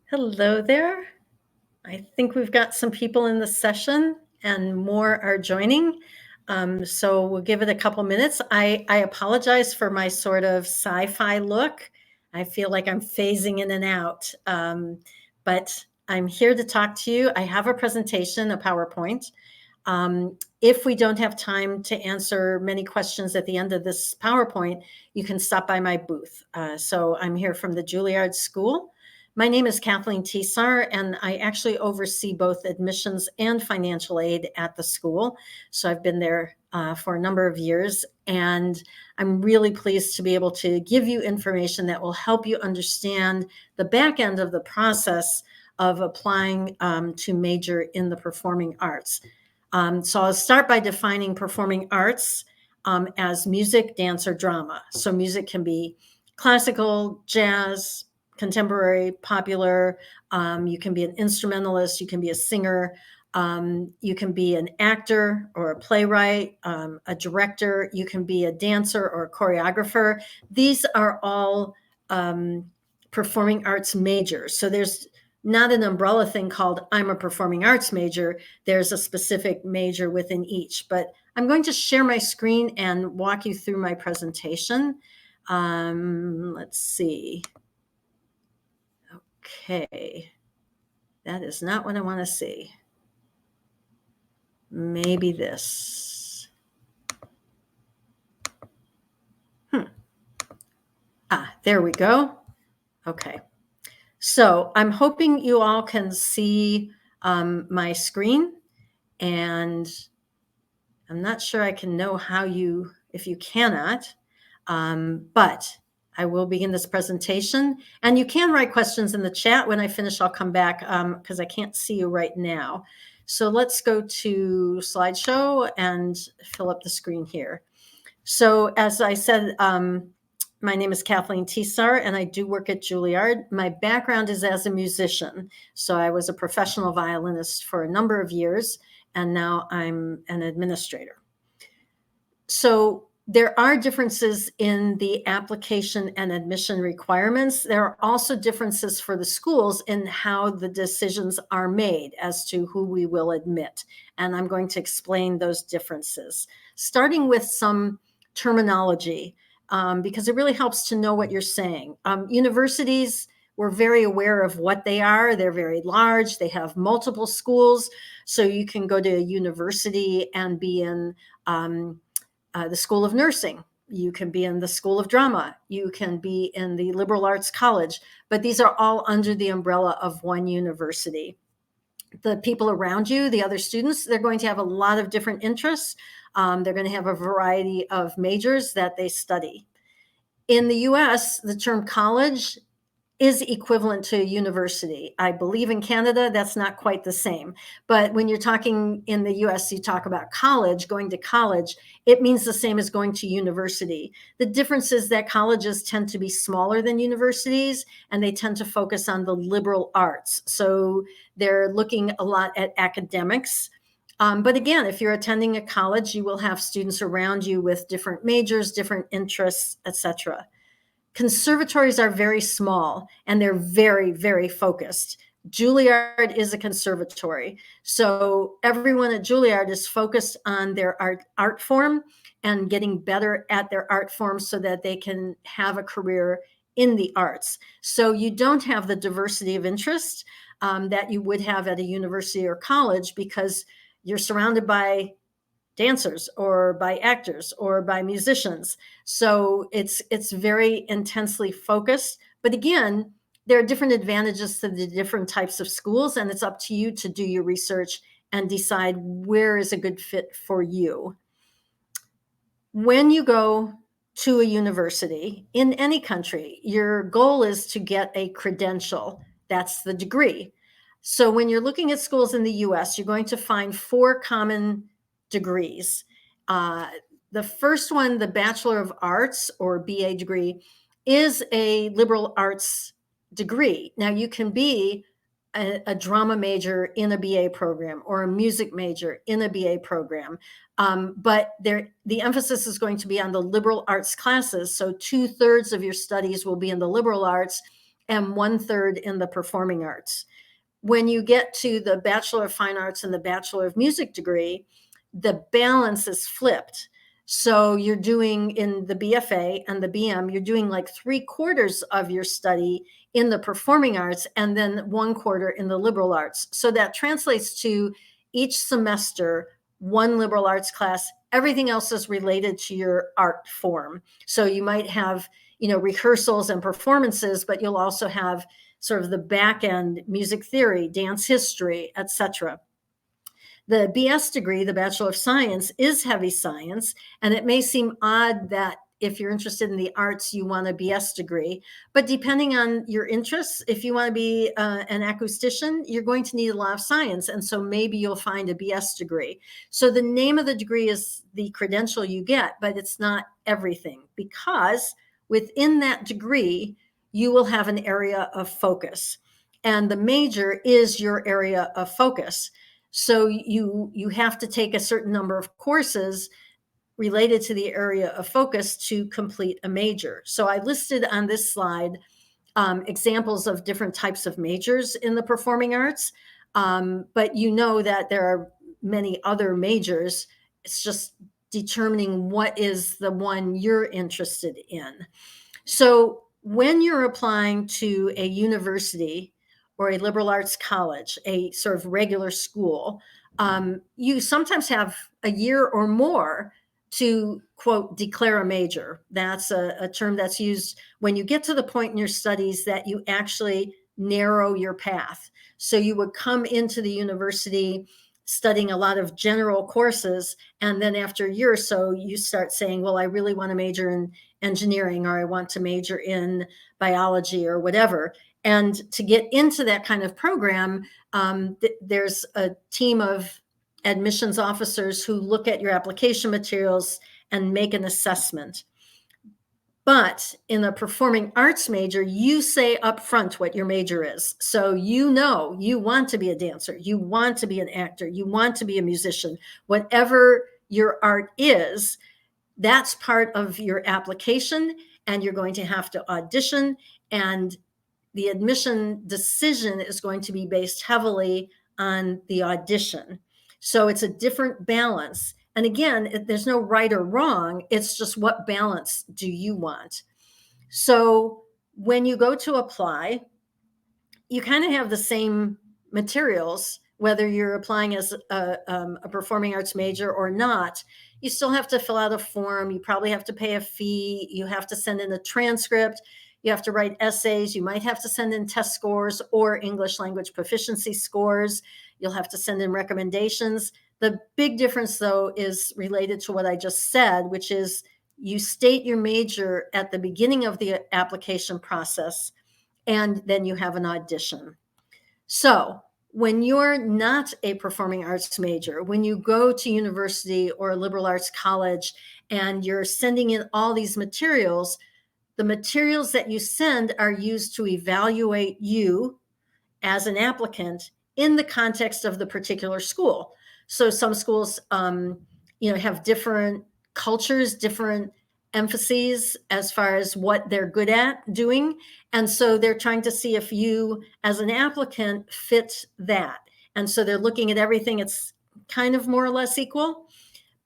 Hello there. I think we've got some people in the session and more are joining. So we'll give it a couple minutes. I apologize for my sort of sci-fi look. I feel like I'm phasing in and out, but I'm here to talk to you. I have a presentation, a PowerPoint. If we don't have time to answer many questions at the end of this PowerPoint, you can stop by my booth. So I'm here from the Juilliard School. My name is Kathleen Tisar, and I actually oversee both admissions and financial aid at the school. So I've been there for a number of years, and I'm really pleased to be able to give you information that will help you understand the back end of the process of applying to major in the performing arts. So I'll start by defining performing arts as music, dance, or drama. So music can be classical, jazz, contemporary, popular. You can be an instrumentalist. You can be a singer. You can be an actor or a playwright, a director. You can be a dancer or a choreographer. These are all performing arts majors. So there's not an umbrella thing called I'm a performing arts major. There's a specific major within each. But I'm going to share my screen and walk you through my presentation. Let's see. Okay, that is not what I want to see. Maybe this. There we go. Okay. So I'm hoping you all can see my screen, and I'm not sure I can know how you, if you cannot, but I will begin this presentation, and you can write questions in the chat. When I finish, I'll come back because I can't see you right now. So let's go to slideshow and fill up the screen here. So as I said, my name is Kathleen Tisar, and I do work at Juilliard. My background is as a musician. So I was a professional violinist for a number of years, and now I'm an administrator. So there are differences in the application and admission requirements. There are also differences for the schools in how the decisions are made as to who we will admit. And I'm going to explain those differences, starting with some terminology, because it really helps to know what you're saying. Universities, we're very aware of what they are. They're very large. They have multiple schools. So you can go to a university and be in the School of Nursing. You can be in the School of Drama. You can be in the Liberal Arts College, but these are all under the umbrella of one university. The people around you, the other students, they're going to have a lot of different interests. They're going to have a variety of majors that they study. In the US, the term college is equivalent to university. I believe in Canada, that's not quite the same. But when you're talking in the US, you talk about college, going to college, it means the same as going to university. The difference is that colleges tend to be smaller than universities, and they tend to focus on the liberal arts. So they're looking a lot at academics. But again, if you're attending a college, you will have students around you with different majors, different interests, etc. Conservatories are very small, and they're very, very focused. Juilliard is a conservatory. So everyone at Juilliard is focused on their art form and getting better at their art form so that they can have a career in the arts. So you don't have the diversity of interest that you would have at a university or college, because you're surrounded by dancers or by actors or by musicians. So it's very intensely focused. But again, there are different advantages to the different types of schools, and it's up to you to do your research and decide where is a good fit for you. When you go to a university in any country, your goal is to get a credential. That's the degree. So when you're looking at schools in the US, you're going to find 4 common degrees. The first one, the Bachelor of Arts or BA degree, is a liberal arts degree. Now you can be a drama major in a BA program or a music major in a BA program. But the emphasis is going to be on the liberal arts classes. So 2/3 of your studies will be in the liberal arts, and 1/3 in the performing arts. When you get to the Bachelor of Fine Arts and the Bachelor of Music degree, the balance is flipped. So you're doing in the BFA and the BM, you're doing like 3/4 of your study in the performing arts and then 1/4 in the liberal arts. So that translates to each semester, one liberal arts class. Everything else is related to your art form. So you might have, rehearsals and performances, but you'll also have sort of the back end, music theory, dance history, etc. The BS degree, the Bachelor of Science, is heavy science, and it may seem odd that if you're interested in the arts, you want a BS degree. But depending on your interests, if you want to be an acoustician, you're going to need a lot of science. And so maybe you'll find a BS degree. So the name of the degree is the credential you get, but it's not everything, because within that degree, you will have an area of focus. And the major is your area of focus. So you have to take a certain number of courses related to the area of focus to complete a major. So I listed on this slide examples of different types of majors in the performing arts, but you know that there are many other majors. It's just determining what is the one you're interested in. So when you're applying to a university or a liberal arts college, a sort of regular school, you sometimes have a year or more to, quote, declare a major. That's a term that's used when you get to the point in your studies that you actually narrow your path. So you would come into the university studying a lot of general courses, and then after a year or so, you start saying, well, I really want to major in engineering, or I want to major in biology or whatever. And to get into that kind of program, there's a team of admissions officers who look at your application materials and make an assessment. But in a performing arts major, you say up front what your major is. So you know you want to be a dancer, you want to be an actor, you want to be a musician. Whatever your art is, that's part of your application, and you're going to have to audition, and the admission decision is going to be based heavily on the audition. So it's a different balance. And again, there's no right or wrong. It's just, what balance do you want? So when you go to apply, you kind of have the same materials, whether you're applying as a performing arts major or not. You still have to fill out a form. You probably have to pay a fee. You have to send in a transcript. You have to write essays. You might have to send in test scores or English language proficiency scores. You'll have to send in recommendations. The big difference, though, is related to what I just said, which is you state your major at the beginning of the application process, and then you have an audition. So when you're not a performing arts major, when you go to university or a liberal arts college and you're sending in all these materials, the materials that you send are used to evaluate you as an applicant in the context of the particular school. So some schools, have different cultures, different emphases as far as what they're good at doing. And so they're trying to see if you, as an applicant, fit that. And so they're looking at everything. It's kind of more or less equal.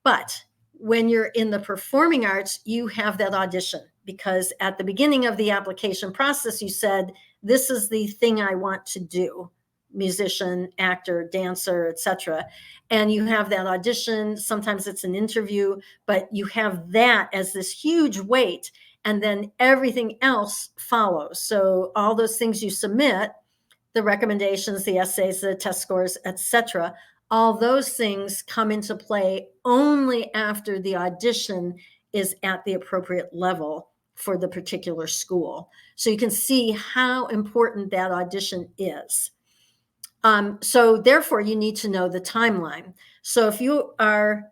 But when you're in the performing arts, you have that audition, because at the beginning of the application process, you said, this is the thing I want to do: musician, actor, dancer, etc. And you have that audition. Sometimes it's an interview, but you have that as this huge weight, and then everything else follows. So all those things you submit, the recommendations, the essays, the test scores, etc., all those things come into play only after the audition is at the appropriate level for the particular school. So you can see how important that audition is. So therefore, you need to know the timeline. So if you are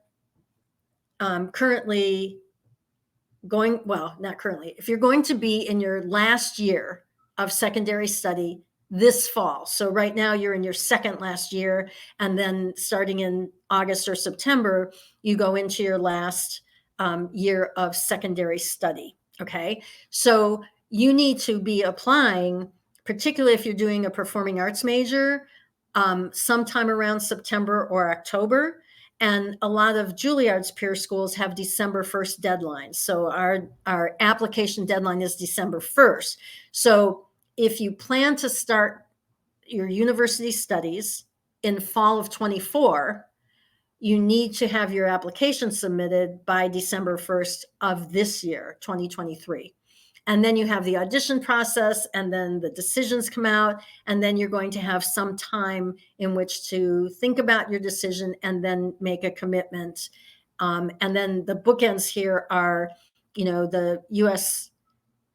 currently going, well, not currently, if you're going to be in your last year of secondary study this fall, so right now you're in your second last year, and then starting in August or September, you go into your last year of secondary study, okay? So you need to be applying particularly if you're doing a performing arts major, sometime around September or October. And a lot of Juilliard's peer schools have December 1st deadlines. So our application deadline is December 1st. So if you plan to start your university studies in fall of 24, you need to have your application submitted by December 1st of this year, 2023. And then you have the audition process, and then the decisions come out, and then you're going to have some time in which to think about your decision and then make a commitment. And then the bookends here are, the US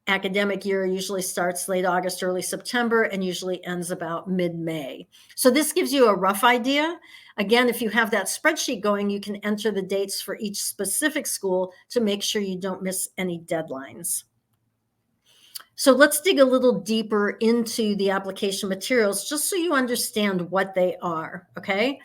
academic year usually starts late August, early September, and usually ends about mid-May. So this gives you a rough idea. Again, if you have that spreadsheet going, you can enter the dates for each specific school to make sure you don't miss any deadlines. So let's dig a little deeper into the application materials, just so you understand what they are, okay?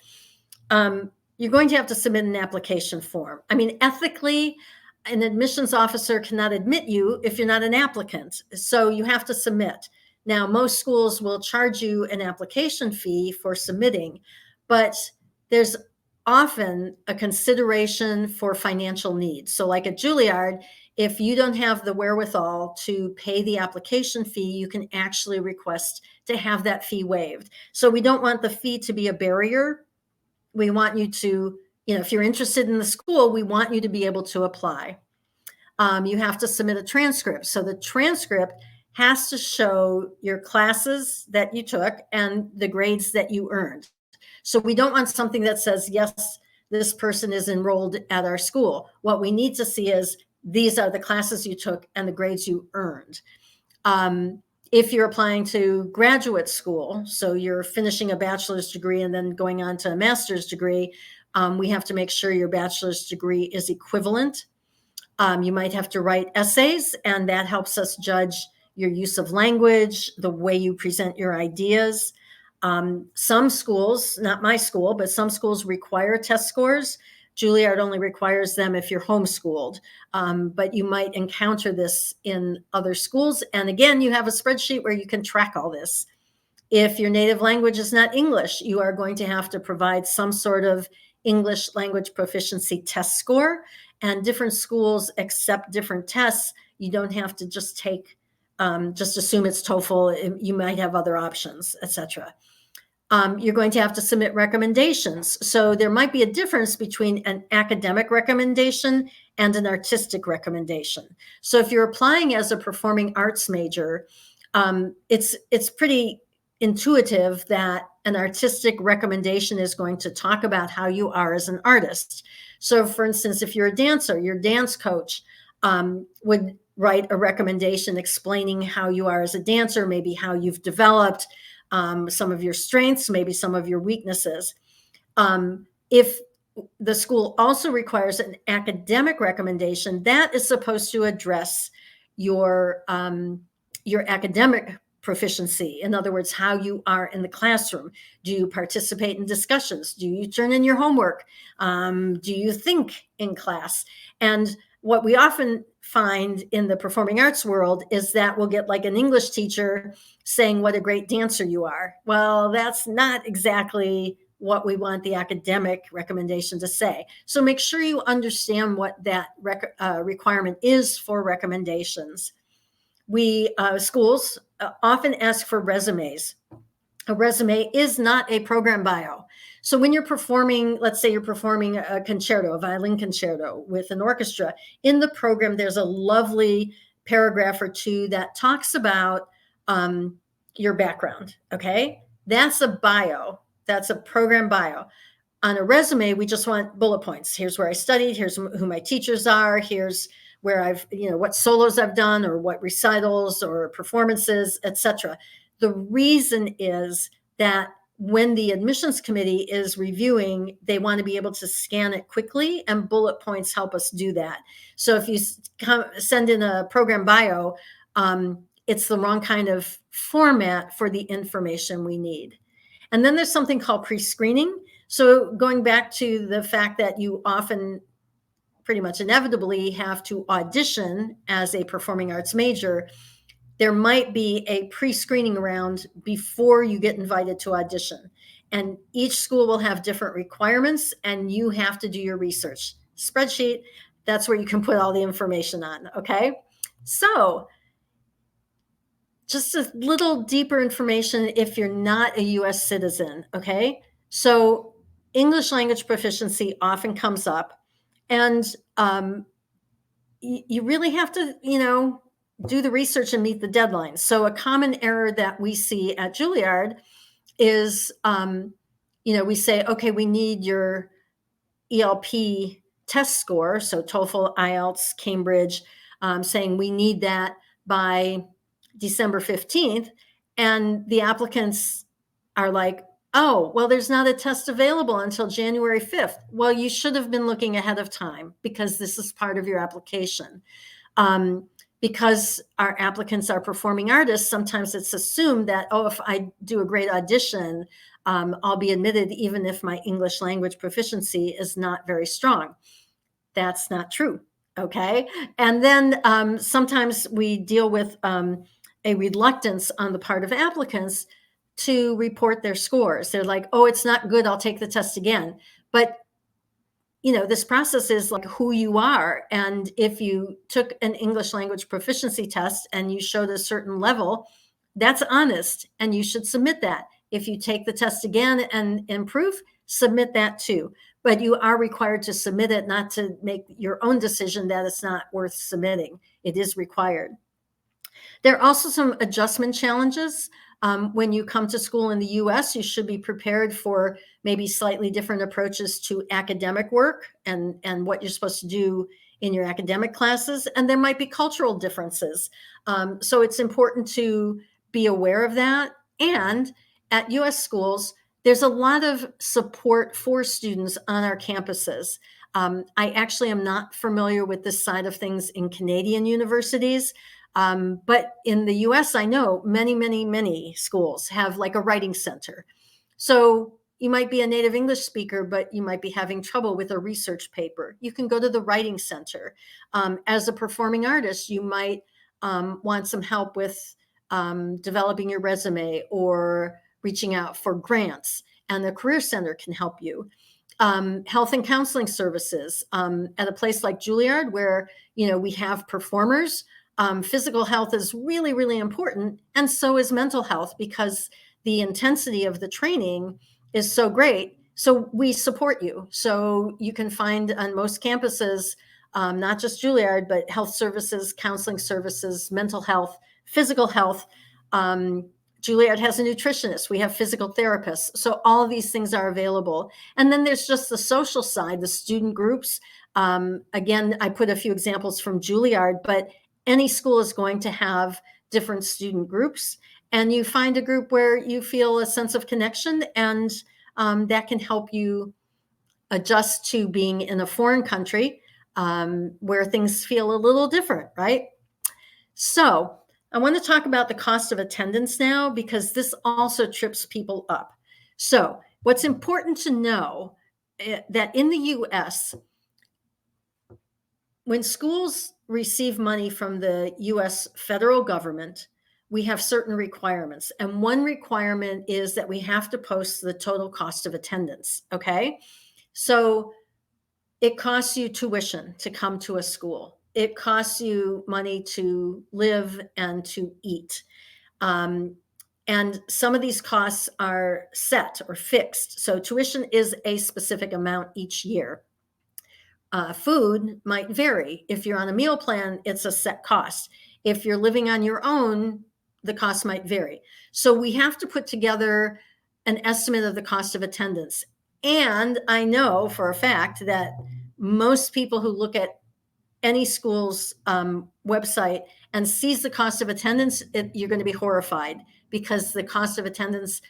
You're going to have to submit an application form. I mean, ethically, an admissions officer cannot admit you if you're not an applicant. So you have to submit. Now, most schools will charge you an application fee for submitting, but there's often a consideration for financial needs. So like at Juilliard, if you don't have the wherewithal to pay the application fee, you can actually request to have that fee waived. So we don't want the fee to be a barrier. We want you to, if you're interested in the school, we want you to be able to apply. You have to submit a transcript. So the transcript has to show your classes that you took and the grades that you earned. So we don't want something that says, yes, this person is enrolled at our school. What we need to see is these are the classes you took and the grades you earned. If you're applying to graduate school, so you're finishing a bachelor's degree and then going on to a master's degree, we have to make sure your bachelor's degree is equivalent. You might have to write essays, and that helps us judge your use of language, the way you present your ideas. Some schools, not my school, but some schools require test scores. Juilliard only requires them if you're homeschooled, but you might encounter this in other schools. And again, you have a spreadsheet where you can track all this. If your native language is not English, you are going to have to provide some sort of English language proficiency test score, and different schools accept different tests. You don't have to just just assume it's TOEFL. You might have other options, etc. You're going to have to submit recommendations. So there might be a difference between an academic recommendation and an artistic recommendation. So if you're applying as a performing arts major, it's pretty intuitive that an artistic recommendation is going to talk about how you are as an artist. So for instance, if you're a dancer, your dance coach would write a recommendation explaining how you are as a dancer, maybe how you've developed, some of your strengths, maybe some of your weaknesses. If the school also requires an academic recommendation, that is supposed to address your academic proficiency. In other words, how you are in the classroom. Do you participate in discussions? Do you turn in your homework? Do you think in class? And what we often find in the performing arts world is that we'll get like an English teacher saying what a great dancer you are. Well, that's not exactly what we want the academic recommendation to say. So make sure you understand what that requirement is for recommendations. Schools often ask for resumes. A resume is not a program bio. So when you're performing, let's say you're performing a concerto, a violin concerto with an orchestra, in the program, there's a lovely paragraph or two that talks about your background, okay? That's a bio. That's a program bio. On a resume, we just want bullet points. Here's where I studied. Here's who my teachers are. Here's where I've, what solos I've done or what recitals or performances, etc. The reason is that when the admissions committee is reviewing, they want to be able to scan it quickly, and bullet points help us do that. So if you send in a program bio, it's the wrong kind of format for the information we need. And then there's something called pre-screening. So going back to the fact that you often pretty much inevitably have to audition as a performing arts major, there might be a pre-screening round before you get invited to audition. And each school will have different requirements, and you have to do your research. Spreadsheet, that's where you can put all the information on, okay? So just a little deeper information if you're not a US citizen, okay? So English language proficiency often comes up, and you really have to, do the research and meet the deadlines. So a common error that we see at Juilliard is, we say, okay, we need your ELP test score, so TOEFL, IELTS, Cambridge, saying we need that by December 15th. And the applicants are like, oh, well, there's not a test available until January 5th. Well, you should have been looking ahead of time because this is part of your application. Because our applicants are performing artists, sometimes it's assumed that, oh, if I do a great audition, I'll be admitted even if my English language proficiency is not very strong. That's not true, okay? And then sometimes we deal with a reluctance on the part of applicants to report their scores. They're like, oh, it's not good, I'll take the test again. But this process is like who you are. And if you took an English language proficiency test and you showed a certain level, that's honest and you should submit that. If you take the test again and improve, submit that too. But you are required to submit it, not to make your own decision that it's not worth submitting. It is required. There are also some adjustment challenges. When you come to school in the US, you should be prepared for maybe slightly different approaches to academic work and what you're supposed to do in your academic classes. And there might be cultural differences. So it's important to be aware of that. And at US schools, there's a lot of support for students on our campuses. I actually am not familiar with this side of things in Canadian universities. But in the US, I know many, many, many schools have like a writing center. So you might be a native English speaker, but you might be having trouble with a research paper. You can go to the writing center. As a performing artist, you might want some help with developing your resume or reaching out for grants, and the Career Center can help you. Health and counseling services at a place like Juilliard, where we have performers. Physical health is really, really important, and so is mental health, because the intensity of the training is so great. So we support you. So you can find on most campuses, not just Juilliard, but health services, counseling services, mental health, physical health. Juilliard has a nutritionist. We have physical therapists. So all of these things are available. And then there's just the social side, the student groups. Again, I put a few examples from Juilliard, but any school is going to have different student groups, and you find a group where you feel a sense of connection, and that can help you adjust to being in a foreign country where things feel a little different, right? So I want to talk about the cost of attendance now, because this also trips people up. So what's important to know that in the US, when schools receive money from the US federal government, we have certain requirements. And one requirement is that we have to post the total cost of attendance, okay? So it costs you tuition to come to a school. It costs you money to live and to eat. And some of these costs are set or fixed. So tuition is a specific amount each year. Food might vary. If you're on a meal plan, it's a set cost. If you're living on your own, the cost might vary. So we have to put together an estimate of the cost of attendance. And I know for a fact that most people who look at any school's website and sees the cost of attendance, you're going to be horrified, because the cost of attendance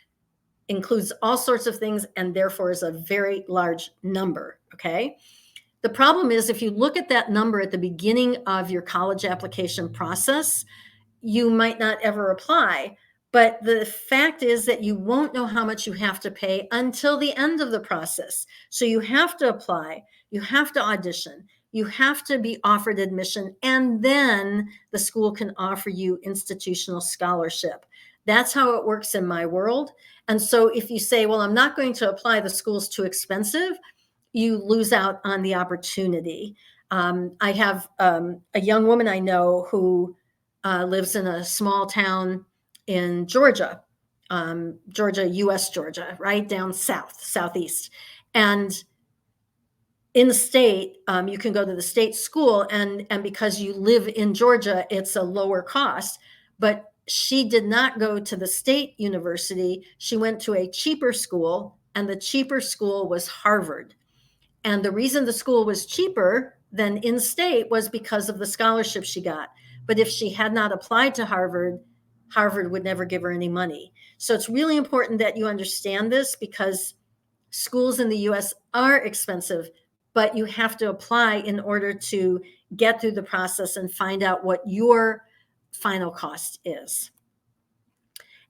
includes all sorts of things and therefore is a very large number, okay? The problem is, if you look at that number at the beginning of your college application process, you might not ever apply. But the fact is that you won't know how much you have to pay until the end of the process. So you have to apply, you have to audition, you have to be offered admission, and then the school can offer you institutional scholarship. That's how it works in my world. And so if you say, well, I'm not going to apply, the school's too expensive, you lose out on the opportunity. I have a young woman I know who lives in a small town in Georgia, Georgia, US Georgia, right down south, southeast. And in the state, you can go to the state school, and because you live in Georgia, it's a lower cost. But she did not go to the state university. She went to a cheaper school, and the cheaper school was Harvard. And the reason the school was cheaper than in state was because of the scholarship she got. But if she had not applied to Harvard, Harvard would never give her any money. So it's really important that you understand this, because schools in the US are expensive, but you have to apply in order to get through the process and find out what your final cost is.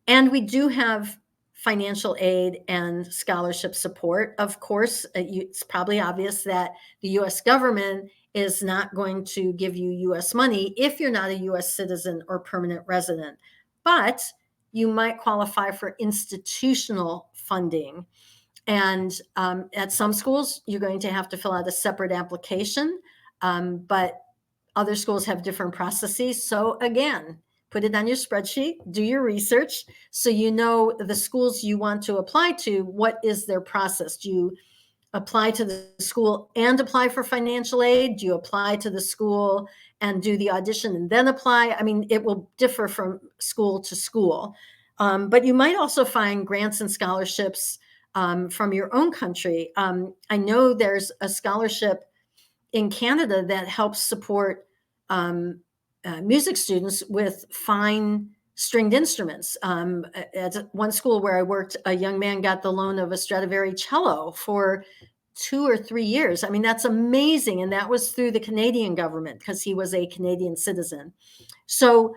And we do have financial aid and scholarship support. Of course, it's probably obvious that the US government is not going to give you US money if you're not a US citizen or permanent resident, but you might qualify for institutional funding. And at some schools, you're going to have to fill out a separate application, but other schools have different processes. So again, put it on your spreadsheet, do your research, so you know the schools you want to apply to, what is their process? Do you apply to the school and apply for financial aid? Do you apply to the school and do the audition and then apply? I mean, it will differ from school to school. But you might also find grants and scholarships from your own country. I know there's a scholarship in Canada that helps support music students with fine stringed instruments. At one school where I worked, a young man got the loan of a Stradivari cello for 2 or 3 years. I mean, that's amazing. And that was through the Canadian government because he was a Canadian citizen. So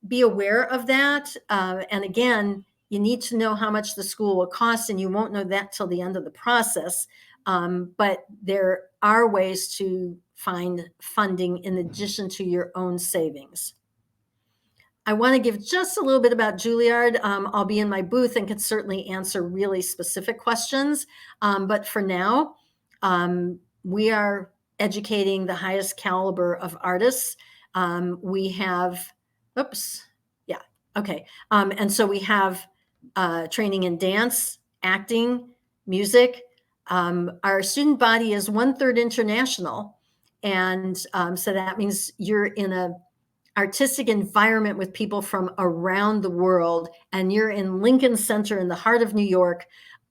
be aware of that. And again, you need to know how much the school will cost, and you won't know that till the end of the process. But there are ways to find funding in addition to your own savings. I want to give just a little bit about Juilliard. I'll be in my booth and can certainly answer really specific questions. But for now, we are educating the highest caliber of artists. We have, and so we have training in dance, acting, music. Our student body is 1/3 international. And so that means you're in an artistic environment with people from around the world, and you're in Lincoln Center in the heart of New York,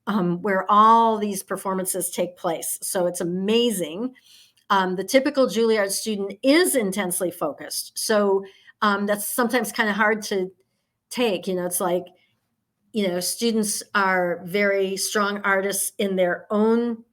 where all these performances take place. So it's amazing. The typical Juilliard student is intensely focused. So that's sometimes kind of hard to take. It's like, students are very strong artists in their own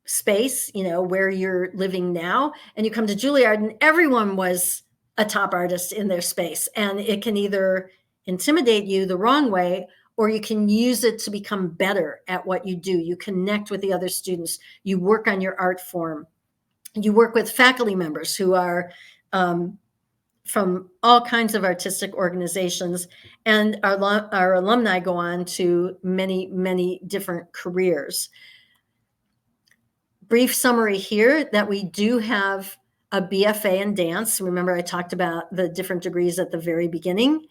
space, where you're living now, and you come to Juilliard and everyone was a top artist in their space. And it can either intimidate you the wrong way, or you can use it to become better at what you do. You connect with the other students, you work on your art form, you work with faculty members who are from all kinds of artistic organizations, and our alumni go on to many, many different careers. Brief summary here that we do have a BFA in dance. Remember, I talked about the different degrees at the very beginning.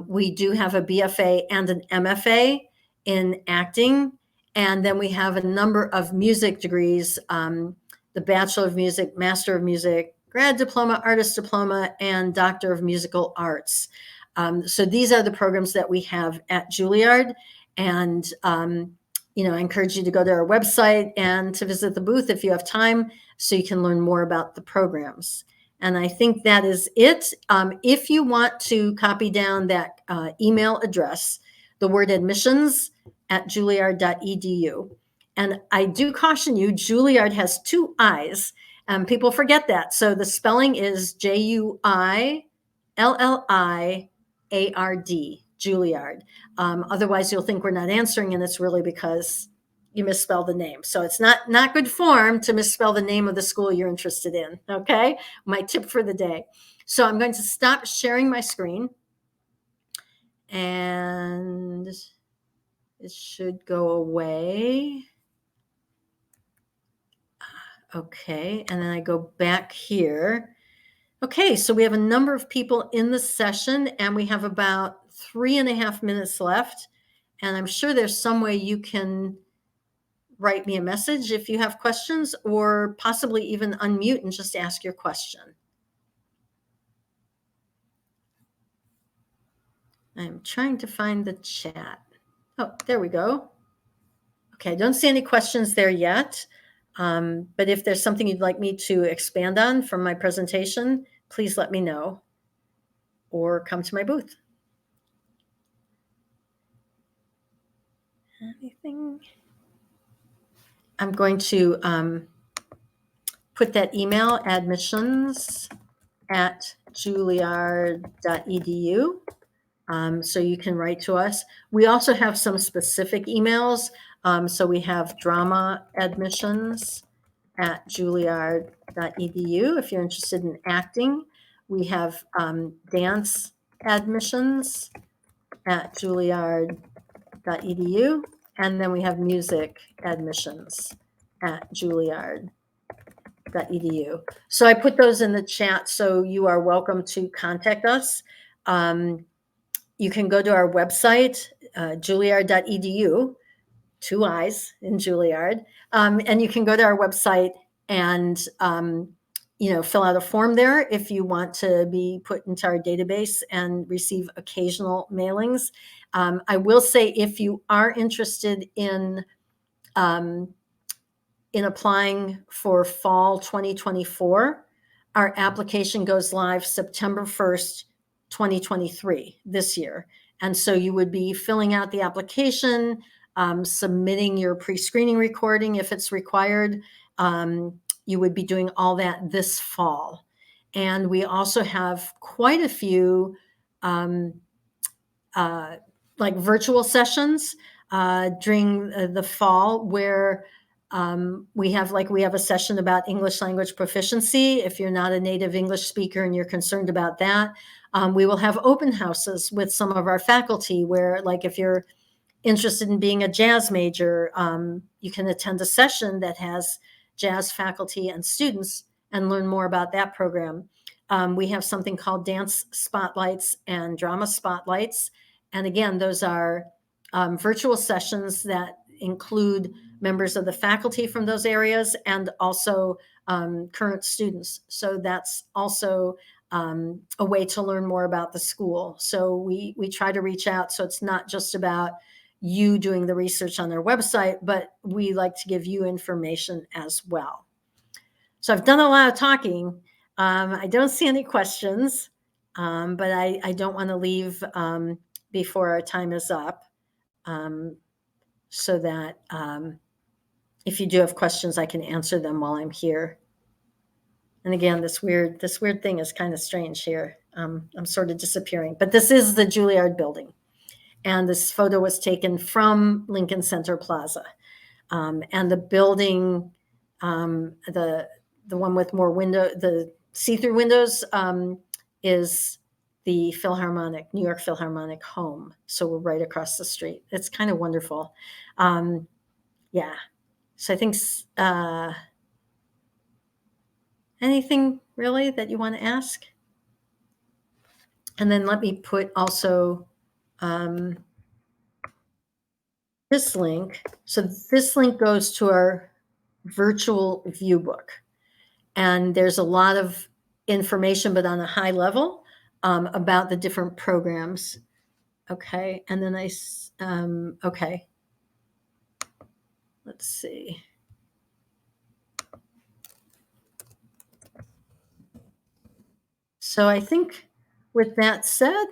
We do have a BFA and an MFA in acting. And then we have a number of music degrees, the Bachelor of Music, Master of Music, Grad Diploma, Artist Diploma, and Doctor of Musical Arts. So these are the programs that we have at Juilliard. And I encourage you to go to our website and to visit the booth if you have time, so you can learn more about the programs. And I think that is it. If you want to copy down that email address, the word admissions@juilliard.edu. And I do caution you, Juilliard has 2 I's. People forget that. So the spelling is Juilliard, Juilliard. Otherwise, you'll think we're not answering, and it's really because you misspell the name. So it's not good form to misspell the name of the school you're interested in. Okay. My tip for the day. So I'm going to stop sharing my screen, and it should go away. Okay. And then I go back here. Okay. So we have a number of people in the session, and we have about 3.5 minutes left. And I'm sure there's some way you can write me a message if you have questions, or possibly even unmute and just ask your question. I'm trying to find the chat. Oh, there we go. Okay, I don't see any questions there yet. But if there's something you'd like me to expand on from my presentation, please let me know or come to my booth. Anything? I'm going to put that email, admissions@juilliard.edu. So you can write to us. We also have some specific emails. So we have drama admissions@juilliard.edu if you're interested in acting. We have dance admissions@juilliard.edu. And then we have music admissions@juilliard.edu. So I put those in the chat, so you are welcome to contact us. You can go to our website, juilliard.edu, 2 I's in Juilliard. And you can go to our website and, fill out a form there if you want to be put into our database and receive occasional mailings. I will say, if you are interested in applying for fall 2024, our application goes live September 1st, 2023, this year. And so you would be filling out the application, submitting your pre-screening recording if it's required. You would be doing all that this fall. And we also have quite a few like virtual sessions during the fall where we have a session about English language proficiency. If you're not a native English speaker and you're concerned about that, we will have open houses with some of our faculty where, like, if you're interested in being a jazz major, you can attend a session that has jazz faculty and students and learn more about that program. We have something called dance spotlights and drama spotlights. And again, those are virtual sessions that include members of the faculty from those areas and also current students. So that's also a way to learn more about the school. So we try to reach out. So it's not just about you doing the research on their website, but we like to give you information as well. So I've done a lot of talking. I don't see any questions, but I don't want to leave before our time is up. So that if you do have questions, I can answer them while I'm here. And again, this weird thing is kind of strange here. I'm sort of disappearing, but this is the Juilliard building. And this photo was taken from Lincoln Center Plaza. And the building, the one with more window, the see-through windows, is the Philharmonic, New York Philharmonic home. So we're right across the street. It's kind of wonderful. Yeah. So I think anything really that you want to ask? And then let me put also this link. So this link goes to our virtual view book. And there's a lot of information, but on a high level, about the different programs. Okay. And then okay. Let's see. So I think with that said,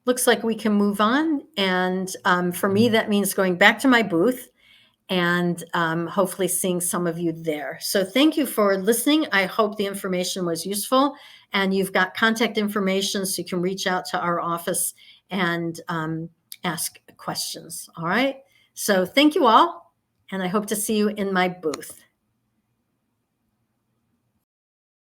looks like we can move on. And for me, that means going back to my booth and hopefully seeing some of you there. So thank you for listening. I hope the information was useful, and you've got contact information so you can reach out to our office and ask questions. All right. So thank you all, and I hope to see you in my booth.